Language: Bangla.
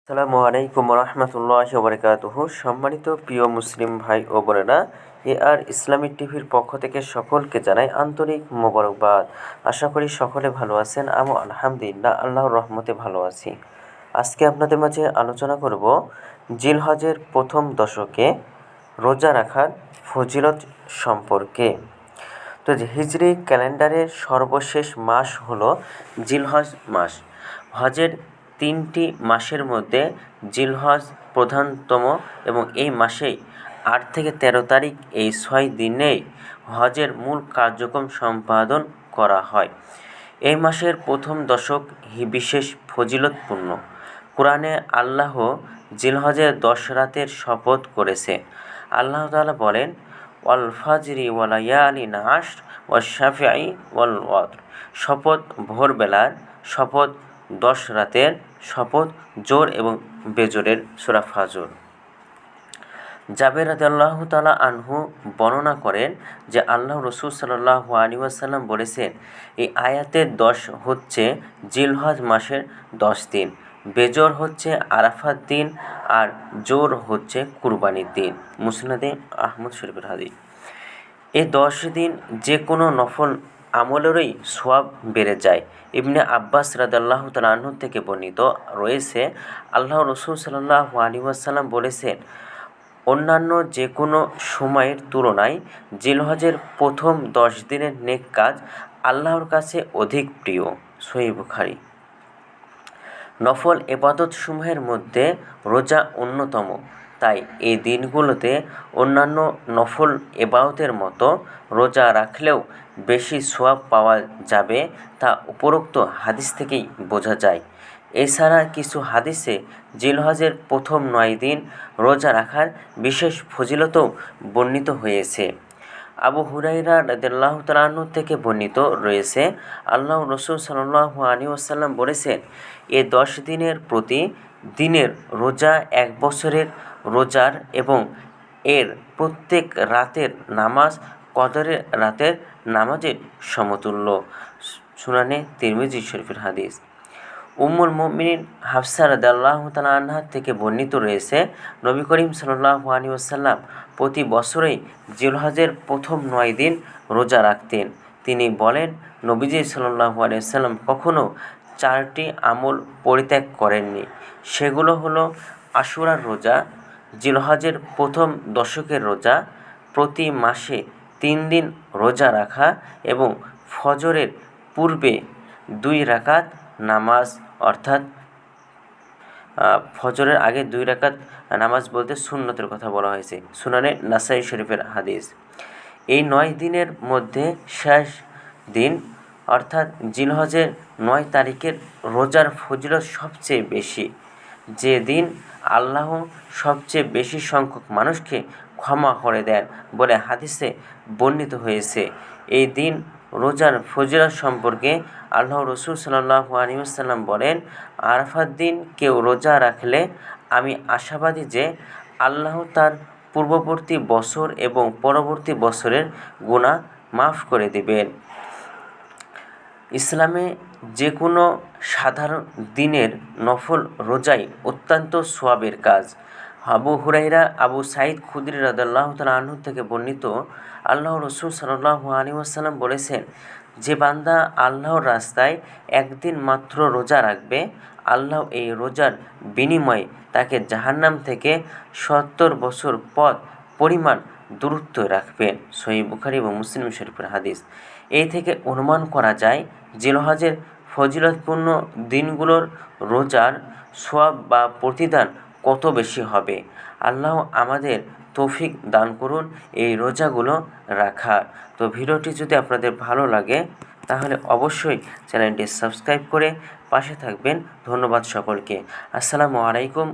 আসসালামু আলাইকুম রহমতুল্লাহি ওয়া বারাকাতুহু। সম্মানিত প্রিয় মুসলিম ভাই ও বোনেরা, আর ইসলামিক টিভির পক্ষ থেকে সকলকে জানাই আন্তরিক মোবারকবাদ। আশা করি সকলে ভালো আছেন। আমি আলহামদুলিল্লাহ আল্লাহর রহমতে ভালো আছি। আজকে আপনাদের মাঝে আলোচনা করব জিলহজের প্রথম দশকে রোজা রাখার ফজিলত সম্পর্কে। তো হিজরি ক্যালেন্ডারের সর্বশেষ মাস হলো জিলহজ মাস। হজের 3টি মাসের মধ্যে জিলহজ প্রধানতম এবং এই মাসেই 8 থেকে 13 তারিখ এই 6 দিনেই হজের মূল কার্যক্রম সম্পাদন করা হয়। এই মাসের প্রথম দশক বিশেষ ফজিলতপূর্ণ। কোরআনে আল্লাহ জিলহজের 10 রাতের শপথ করেছে। আল্লাহ তাআলা বলেন, ওয়াল ফাজরি ওয়া লায়ালিন আশর ওয়াশ শাফিঈ ওয়াল ওয়াতর। শপথ ভোরবেলার, শপথ 10 রাতের, শপথ জোর এবং বেজোরের। সূরা ফাজর। জাবের রাদিয়াল্লাহু তাআলা আনহু বর্ণনা করেন যে আল্লাহ রাসূল সাল্লাল্লাহু আলাইহি ওয়াসাল্লাম বলেছেন, এই আয়াতের 10 হচ্ছে জিলহজ মাসের 10 দিন, বেজর হচ্ছে আরাফাত দিন, আর জোর হচ্ছে কুরবানির দিন। মুসনাদে আহমদ শরীফের হাদিস। এই 10 দিন যে কোনো নফল আমলেরই সওয়াব বেড়ে যায়। ইবনে আব্বাস রাদিয়াল্লাহু তাআলা আনহু থেকে বর্ণিত রয়েছে, আল্লাহ রাসূল সাল্লাল্লাহু আলাইহি ওয়াসাল্লাম বলেছেন, অন্যান্য যে কোনো সময়ের তুলনায় জিলহজের প্রথম 10 দিনের নেক কাজ আল্লাহর কাছে অধিক প্রিয়। সহিহ বুখারী। নফল ইবাদতসমূহের মধ্যে রোজা অন্যতম। তাই এই দিনগুলোতে অন্যান্য নফল ইবাদতের মতো রোজা রাখলেও বেশি সওয়াব পাওয়া যাবে, তা উপরোক্ত হাদিস থেকেই বোঝা যায়। এছাড়া কিছু হাদিসে জিলহজের প্রথম 9 দিন রোজা রাখার বিশেষ ফজিলতও বর্ণিত হয়েছে। আবু হুরায়রা রাদিয়াল্লাহু তাআলা আনহু থেকে বর্ণিত রয়েছে, আল্লাহ রাসূল সাল্লাল্লাহু আলাইহি ওয়াসাল্লাম বলেছেন, এই 10 দিনের প্রতি দিনের রোজা 1 বছরের রোজার এবং এর প্রত্যেক রাতের নামাজ কদরের রাতের নামাজের সমতুল্য। সুনানে তিরমিজি শরীফের হাদিস। উম্মুল মুমিনিন হাফসা রাদিয়াল্লাহু তাআলা আনহা থেকে বর্ণিত রয়েছে, নবী করিম সাল্লাল্লাহু আলাইহি ওয়াসাল্লাম প্রতি বছরই জিলহজের প্রথম 9 দিন রোজা রাখতেন। তিনি বলেন, নবীজি সাল্লাল্লাহু আলাইহি ওয়াসাল্লাম কখনো 4টি আমল পরিত্যাগ করেননি। সেগুলো হলো আশুরার রোজা, জিলহজের প্রথম দশকের রোজা, প্রতি মাসে 3 দিন রোজা রাখা এবং ফজরের পূর্বে 2 রাকাত নামাজ, অর্থাৎ ফজরের আগে 2 রাকাত নামাজ বলতে সুন্নতের কথা বলা হয়েছে। সুনানে নাসাই শরীফের হাদিস। এই 9 দিনের মধ্যে শেষ দিন অর্থাৎ জিলহজের 9 তারিখের রোজার ফজিলত সবচেয়ে বেশি, যে দিন আল্লাহ সবচেয়ে বেশি সংখ্যক মানুষকে ক্ষমা করে দেন বলে হাদিসে বর্ণিত হয়েছে। এই দিন রোজার ফজিলত সম্পর্কে আল্লাহ রাসূল সাল্লাল্লাহু আলাইহি ওয়াসাল্লাম বলেন, আরাফাত দিন কেউ রোজা রাখলে আমি আশাবাদী যে আল্লাহ তার পূর্ববর্তী বছর এবং পরবর্তী বছরের গুনাহ মাফ করে দিবেন। ইসলামে যে কোনো সাধারণ দিনের নফল রোজাই অত্যন্ত সওয়াবের কাজ। আবু হুরায়রা আবু সাঈদ খুদরি রাদিয়াল্লাহু তাআলা আনহু থেকে বর্ণিত, আল্লাহ রাসূল সাল্লাল্লাহু আলাইহি ওয়াসাল্লাম বলেছেন, যে বান্দা আল্লাহর রাস্তায় একদিন মাত্র রোজা রাখবে, আল্লাহ এই রোজার বিনিময়ে তাকে জাহান্নাম থেকে 70 বছর পথ পরিমাণ দূরত্ব রাখবেন। সহিহ বুখারী এবং মুসলিম শরীফের হাদিস। এই থেকে অনুমান করা যায় জিলহজের ফজিলতপূর্ণ দিনগুলোর রোজার সওয়াব বা প্রতিদান কত বেশি হবে। আল্লাহ আমাদের তৌফিক দান করুন এই রোজাগুলো রাখার। তো ভিডিওটি যদি আপনাদের ভালো লাগে তাহলে অবশ্যই চ্যানেলটি সাবস্ক্রাইব করে পাশে থাকবেন। ধন্যবাদ সকলকে। আসসালামু আলাইকুম।